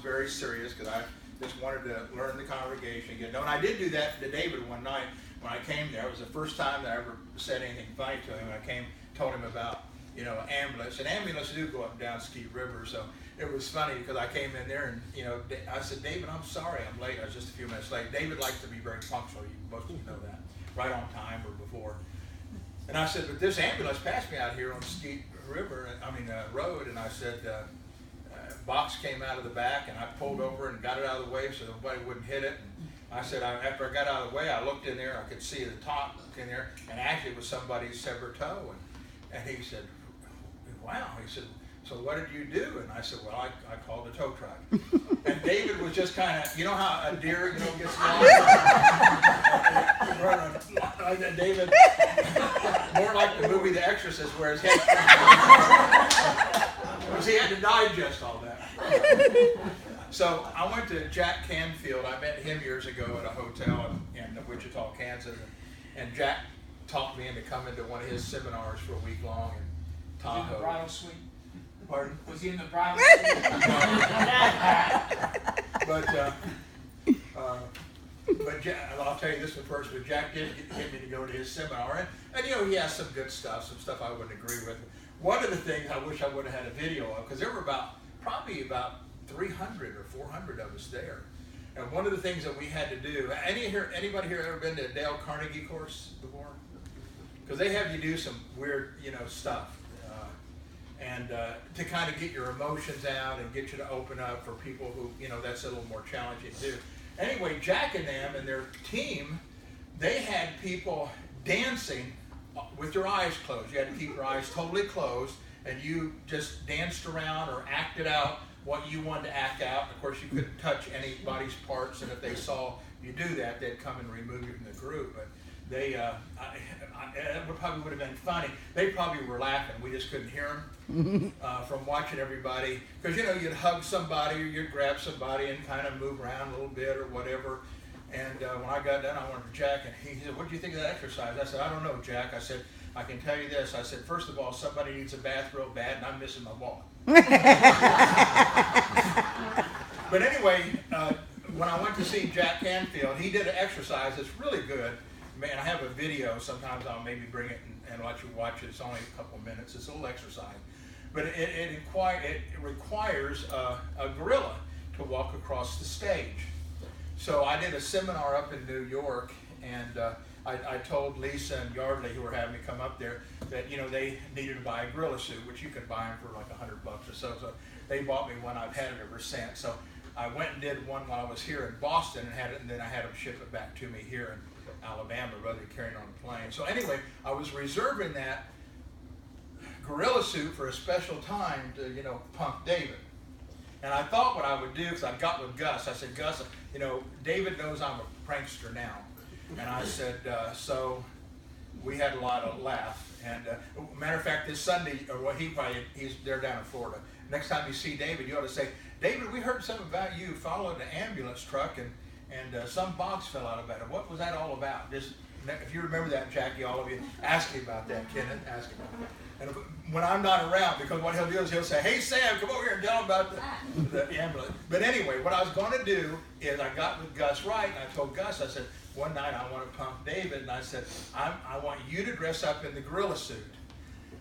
very serious because I just wanted to learn the congregation, get to know. And I did do that to David one night when I came there. It was the first time that I ever said anything funny to him. I told him about, ambulance. And ambulances do go up and down Skeet River, so it was funny because I came in there and, I said, David, I'm sorry I'm late. I was just a few minutes late. David likes to be very punctual. Most of you know that. Right on time or before. And I said, but this ambulance passed me out here on Skeet River, road, and I said, box came out of the back, and I pulled over and got it out of the way so nobody wouldn't hit it. And I said, after I got out of the way, I looked in there, I could see the top in there, and actually it was somebody's severed toe. And he said, wow. He said, so what did you do? And I said, well, I called the tow truck. And David was just kind of, you know how a deer, gets lost? And David, more like the movie The Exorcist, where his head, because he had to digest all that. So I went to Jack Canfield. I met him years ago at a hotel in Wichita, Kansas. And Jack talked me into coming to one of his seminars for a week long in Tahoe. Was he in the bridal suite? Pardon? Was he in the bridal suite? But Jack, I'll tell you this one first, but Jack did get me to go to his seminar. And he has some good stuff, some stuff I wouldn't agree with. One of the things I wish I would have had a video of, because there were probably about 300 or 400 of us there. And one of the things that we had to do, anybody here ever been to a Dale Carnegie course before? Because they have you do some weird, stuff. And to kind of get your emotions out and get you to open up for people who, that's a little more challenging to do. Anyway, Jack and them and their team, they had people dancing with your eyes closed. You had to keep your eyes totally closed, and you just danced around or acted out what you wanted to act out. Of course, you couldn't touch anybody's parts, and if they saw you do that, they'd come and remove you from the group. But they, it probably would have been funny. They probably were laughing. We just couldn't hear them from watching everybody. Because, you'd hug somebody or you'd grab somebody and kind of move around a little bit or whatever. And when I got done, I went to Jack, and he said, what do you think of that exercise? I said, I don't know, Jack. I said, I can tell you this. I said, first of all, somebody needs a bath real bad, and I'm missing my wallet. But anyway, when I went to see Jack Canfield, he did an exercise that's really good. Man, I have a video. Sometimes I'll maybe bring it and let you watch it. It's only a couple of minutes. It's a little exercise. But it requires a gorilla to walk across the stage. So I did a seminar up in New York, and I told Lisa and Yardley, who were having me come up there, that they needed to buy a gorilla suit, which you can buy them for like $100 or so. So they bought me one. I've had it ever since. So I went and did one while I was here in Boston and had it, and then I had them ship it back to me here in Alabama rather than carrying it on the plane. So anyway, I was reserving that gorilla suit for a special time to punk David. And I thought what I would do, because I got with Gus, I said, Gus, David knows I'm a prankster now. And I said, so we had a lot of laugh. And matter of fact, this Sunday, they're down in Florida. Next time you see David, you ought to say, David, we heard something about you followed the ambulance truck and some box fell out about it. What was that all about? Just, if you remember that, Jackie, all of you, ask me about that, Kenneth, ask him about that. And when I'm not around, because what he'll do is he'll say, hey, Sam, come over here and tell him about the ambulance. But anyway, what I was going to do is I got with Gus Wright, and I told Gus, I said, one night I want to pump David, and I said, I want you to dress up in the gorilla suit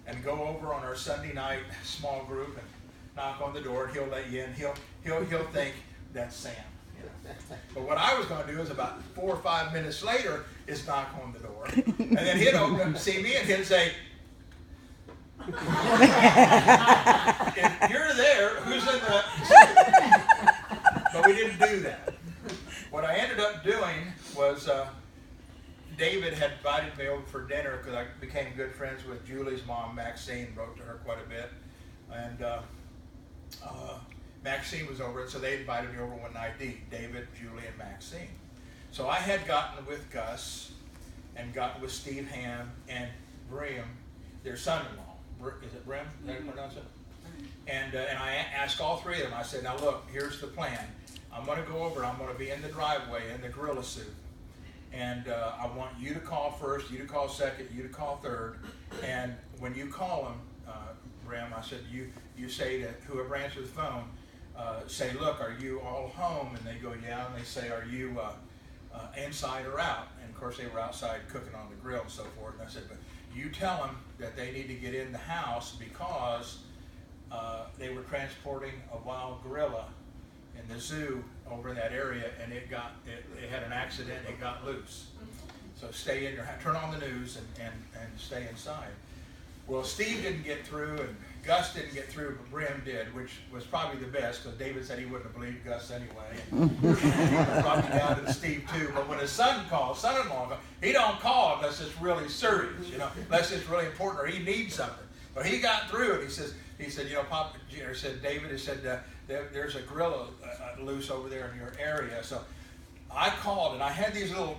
and go over on our Sunday night small group and knock on the door, and he'll let you in. He'll think that's Sam. But what I was going to do is about 4 or 5 minutes later is knock on the door, and then he'd open up and see me, and he'd say, if you're there, who's in the... But we didn't do that. What I ended up doing was David had invited me over for dinner because I became good friends with Julie's mom, Maxine, wrote to her quite a bit. And Maxine was over it, so they invited me over one night to eat, David, Julie, and Maxine. So I had gotten with Gus and gotten with Steve Ham and Brim, their son-in-law. Is it Brim? Is that how you pronounce it? And I asked all three of them, I said, now look, here's the plan. I'm going to go over, I'm going to be in the driveway in the gorilla suit. And I want you to call first, you to call second, you to call third. And when you call them, Brim, I said, you say to whoever answers the phone, say, look, are you all home? And they go, yeah. And they say, are you inside or out? And of course they were outside cooking on the grill and so forth. And I said, but you tell them that they need to get in the house because they were transporting a wild gorilla in the zoo over in that area, and it had an accident and it got loose. So stay in your house, turn on the news and stay inside. Well, Steve didn't get through and Gus didn't get through, but Brim did, which was probably the best because David said he wouldn't have believed Gus anyway. And brought me down to Steve too. But when his son-in-law calls, he don't call unless it's really serious, unless it's really important or he needs something. But he got through it. He said, Papa said, David has said there's a gorilla loose over there in your area. So I called and I had these little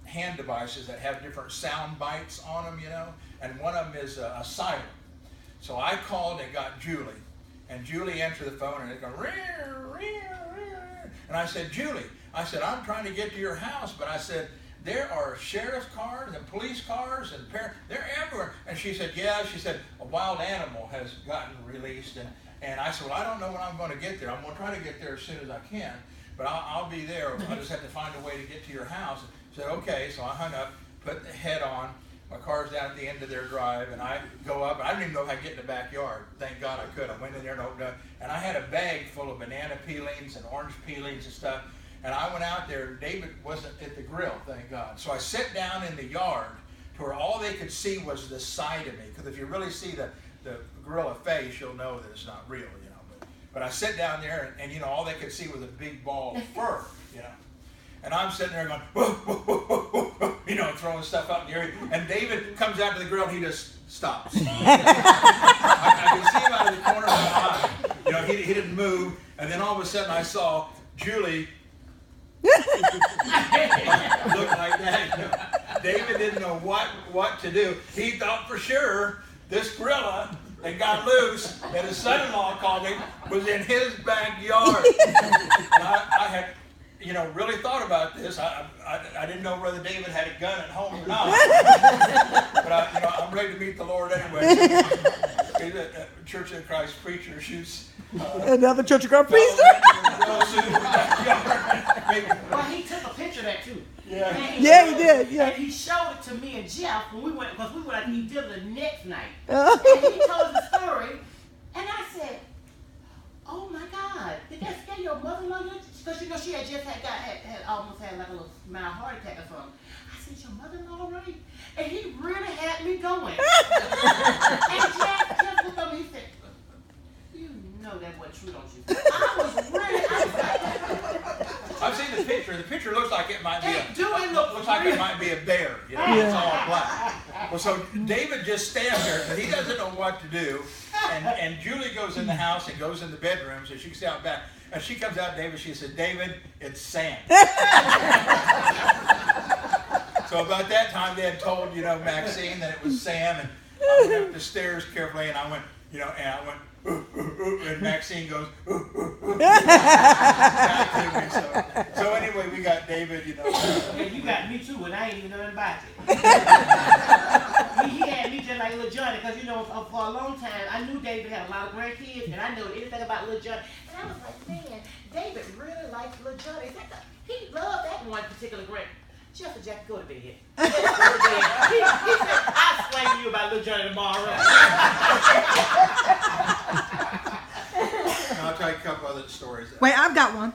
hand devices that have different sound bites on them, and one of them is a siren. So I called and got Julie, and Julie answered the phone and it goes, rear, rear, rear. And I said, Julie, I'm trying to get to your house, but I said, there are sheriff's cars and police cars and they're everywhere. And she said, yeah, a wild animal has gotten released. And I said, well, I don't know when I'm going to get there. I'm going to try to get there as soon as I can, but I'll be there. I just have to find a way to get to your house. I said, okay. So I hung up, put the head on. My car's down at the end of their drive, and I go up. I didn't even know if I could get in the backyard. Thank God I could. I went in there and opened up, and I had a bag full of banana peelings and orange peelings and stuff. And I went out there. David wasn't at the grill, thank God. So I sat down in the yard to where all they could see was the side of me. Because if you really see the gorilla face, you'll know that it's not real, But I sat down there, and all they could see was a big ball of fur, And I'm sitting there going, whoa, whoa, whoa, whoa, whoa, throwing stuff out in the area. And David comes out to the grill and he just stops. I could see him out of the corner of my eye. He didn't move. And then all of a sudden I saw Julie look like that. David didn't know what to do. He thought for sure this gorilla that got loose, that his son-in-law called him, was in his backyard. And I had really thought about this. I didn't know whether David had a gun at home or not. But I'm ready to meet the Lord anyway. The Church of Christ preacher shoots. Another Church of Christ preacher? Well, he took a picture of that too. Yeah, he did. Yeah. And he showed it to me and Jeff when we went, because we went out to eat dinner the next night. And he told us the story, and I said, "Oh my God, did that scare your mother-in-law?" Because she had just had almost had like a little mild heart attack or something. I said, "Your mother-in-law right?" And he really had me going. And Jeff looked at me and said, "You know that wasn't true, don't you?" I've seen the picture. The picture looks like it might be looks like it might be a bear. It's all black. Well, so David just stands there, but he doesn't know what to do. And Julie goes in the house and goes in the bedroom so she can stay out back. And she comes out, David. She said, "David, it's Sam." So about that time, they had told Maxine that it was Sam, and I went up the stairs carefully, and I went, and Maxine goes, back to me. So anyway, we got David, And you got me too, and I ain't even know nothing about it. He had me just like Little Johnny, because for a long time, I knew David had a lot of grandkids, and I knew anything about Little Johnny. And I was like, man, David really likes Little Johnny. He loved that one particular grand. Jeff and Jack, go to bed. He said, I'll explain to you about Little Johnny tomorrow. I'll tell you a couple other stories. Wait, I've got one.